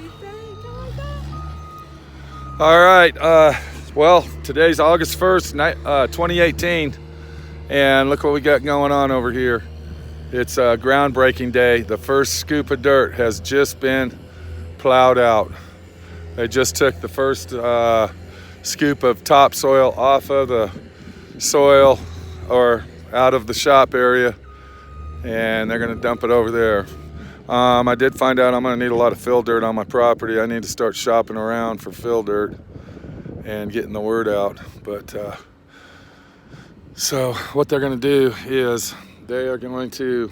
you think? I like that. All right. Well, today's August 1st, 2018, and look what we got going on over here. It's a groundbreaking day. The first scoop of dirt has just been plowed out. They just took the first scoop of topsoil off of the soil or out of the shop area, and they're going to dump it over there. I did find out I'm going to need a lot of fill dirt on my property. I need to start shopping around for fill dirt and getting the word out. But so what they're going to do is they are going to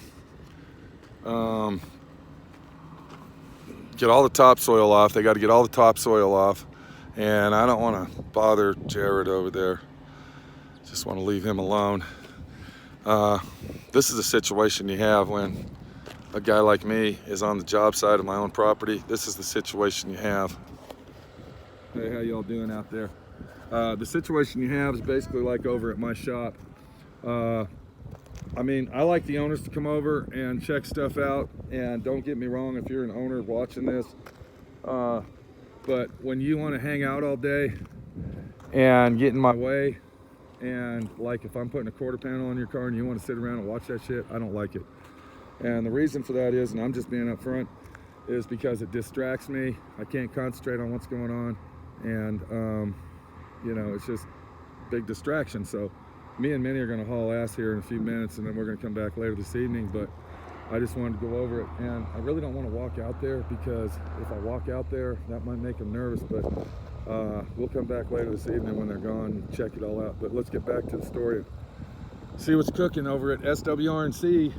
get all the topsoil off. They got to get all the topsoil off, and I don't want to bother Jared over there. Just want to leave him alone. This is a situation you have when a guy like me is on the job site of my own property. This is the situation you have. Hey, how y'all doing out there? The situation you have is basically like over at my shop. I mean, I like the owners to come over and check stuff out, and don't get me wrong if you're an owner watching this, but when you want to hang out all day and get in my way, and like if I'm putting a quarter panel on your car and you want to sit around and watch that shit, I don't like it. And the reason for that is, and I'm just being upfront, is because it distracts me. I can't concentrate on what's going on, and you know, it's just a big distraction. So me and Minnie are going to haul ass here in a few minutes, and then we're going to come back later this evening. But I just wanted to go over it, and I really don't want to walk out there, because if I walk out there, that might make them nervous. But we'll come back later this evening when they're gone and check it all out. But let's get back to the story. See what's cooking over at SWRNC.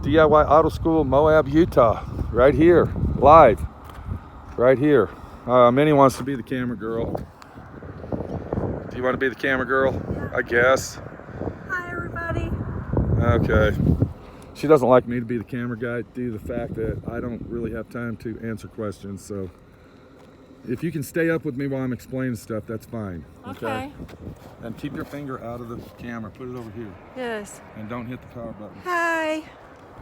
D.I.Y. Auto School, Moab, Utah, right here, live, right here. Minnie wants to be the camera girl. Do you want to be the camera girl? Yeah. I guess. Hi, everybody. Okay. She doesn't like me to be the camera guy due to the fact that I don't really have time to answer questions. So if you can stay up with me while I'm explaining stuff, that's fine. Okay. And keep your finger out of the camera. Put it over here. Yes. And don't hit the power button. Hi.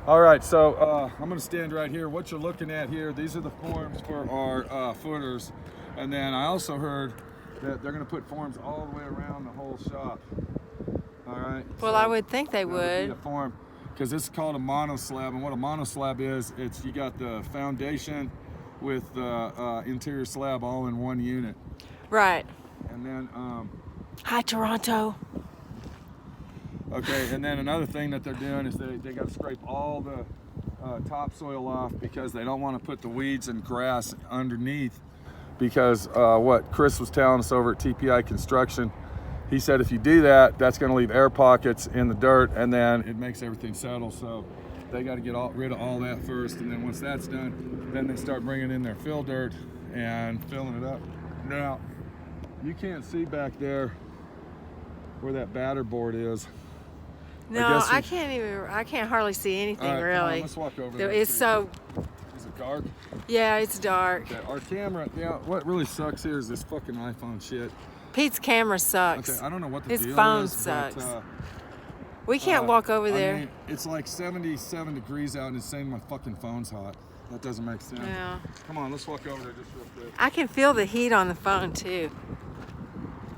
All right, so I'm going to stand right here. What you're looking at here, these are the forms for our footers. And then I also heard that they're going to put forms all the way around the whole shop. All right? Well, so I would think they that would. be a form, because this is called a monoslab. And what a monoslab is, it's you got the foundation with the interior slab all in one unit. Right. And then Hi, Toronto. okay, and then another thing that they're doing is they got to scrape all the topsoil off, because they don't want to put the weeds and grass underneath, because what Chris was telling us over at TPI Construction, he said if you do that, that's going to leave air pockets in the dirt, and then it makes everything settle. So they got to get rid of all that first, and then once that's done, then they start bringing in their fill dirt and filling it up. Now, you can't see back there where that batter board is. No, I can't hardly see anything, All right, really. come on, let's walk over there. It's so, Is it dark? yeah, it's dark. Okay, our camera, yeah, what really sucks here is this fucking iPhone shit. Pete's camera sucks. Okay, I don't know what the His deal phone is, sucks. but, We can't walk over there. I mean, it's like 77 degrees out and it's saying my fucking phone's hot. That doesn't make sense. Yeah. Come on, let's walk over there just real quick. I can feel the heat on the phone, too.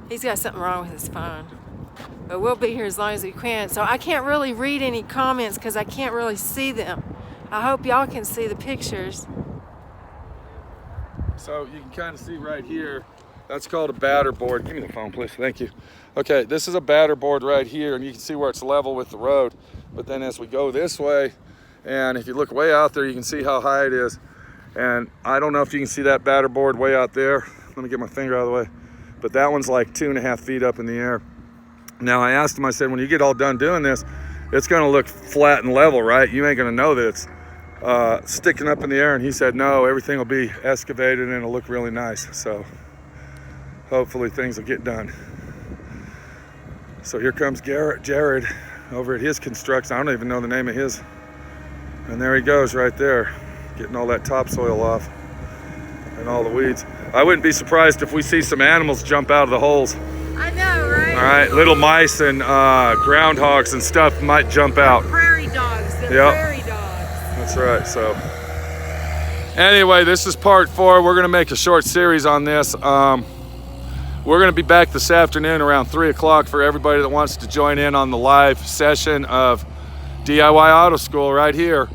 He's got something wrong with his phone. But we'll be here as long as we can. So I can't really read any comments because I can't really see them. I hope y'all can see the pictures. So you can kind of see right here, that's called a batter board. Give me the phone, please. Thank you. Okay, this is a batter board right here, and you can see where it's level with the road. But then as we go this way, and if you look way out there, you can see how high it is. And I don't know if you can see that batter board way out there. Let me get my finger out of the way. But that one's like 2.5 feet up in the air. Now I asked him, I said, when you get all done doing this, it's gonna look flat and level, right? You ain't gonna know that it's sticking up in the air. And he said, no, everything will be excavated and it'll look really nice. So hopefully things will get done. So here comes Jared over at his construction. I don't even know the name of his. And there he goes right there, getting all that topsoil off and all the weeds. I wouldn't be surprised if we see some animals jump out of the holes. I know, right? All right, little mice and groundhogs and stuff might jump out. Prairie dogs. They're Yep. prairie dogs. That's right. So Anyway, this is part 4. We're gonna make a short series on this. We're gonna be back this afternoon around 3 o'clock for everybody that wants to join in on the live session of DIY Auto School right here.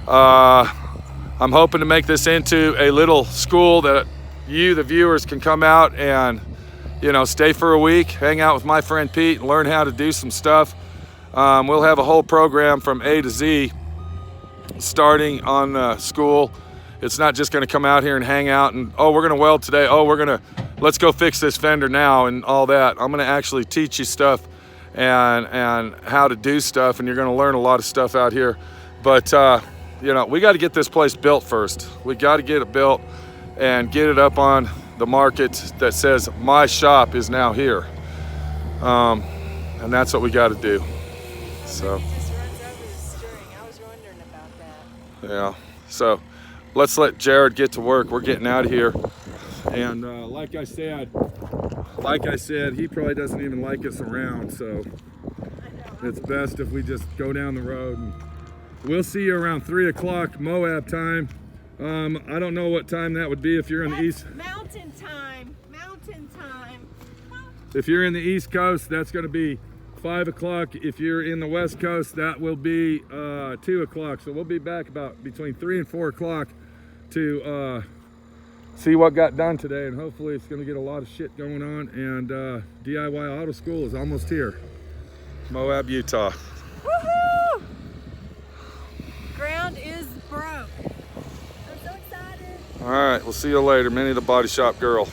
I'm hoping to make this into a little school that you, the viewers, can come out and, you know, stay for a week, hang out with my friend Pete, and learn how to do some stuff. We'll have a whole program from A to Z starting on school. It's not just gonna come out here and hang out and, oh, we're gonna weld today. Oh, let's go fix this fender now and all that. I'm gonna actually teach you stuff and how to do stuff, and you're gonna learn a lot of stuff out here. But, you know, we gotta get this place built first. We gotta get it built and get it up on the market that says my shop is now here. And that's what we gotta do. So, It just runs over the string. I was wondering about that. yeah, so let's let Jared get to work. We're getting out of here. And like I said, he probably doesn't even like us around, so it's best if we just go down the road. And we'll see you around 3 o'clock Moab time. I don't know what time that would be if you're in the east. Mountain time. Mountain time. If you're in the East Coast, that's going to be 5 o'clock. If you're in the West Coast, that will be 2 o'clock. So we'll be back about between 3 and 4 o'clock to see what got done today, and hopefully it's going to get a lot of shit going on. And DIY Auto School is almost here. Moab, Utah. Woohoo! Ground is broke. I'm so excited. All right, we'll see you later. Minnie the Body Shop Girl.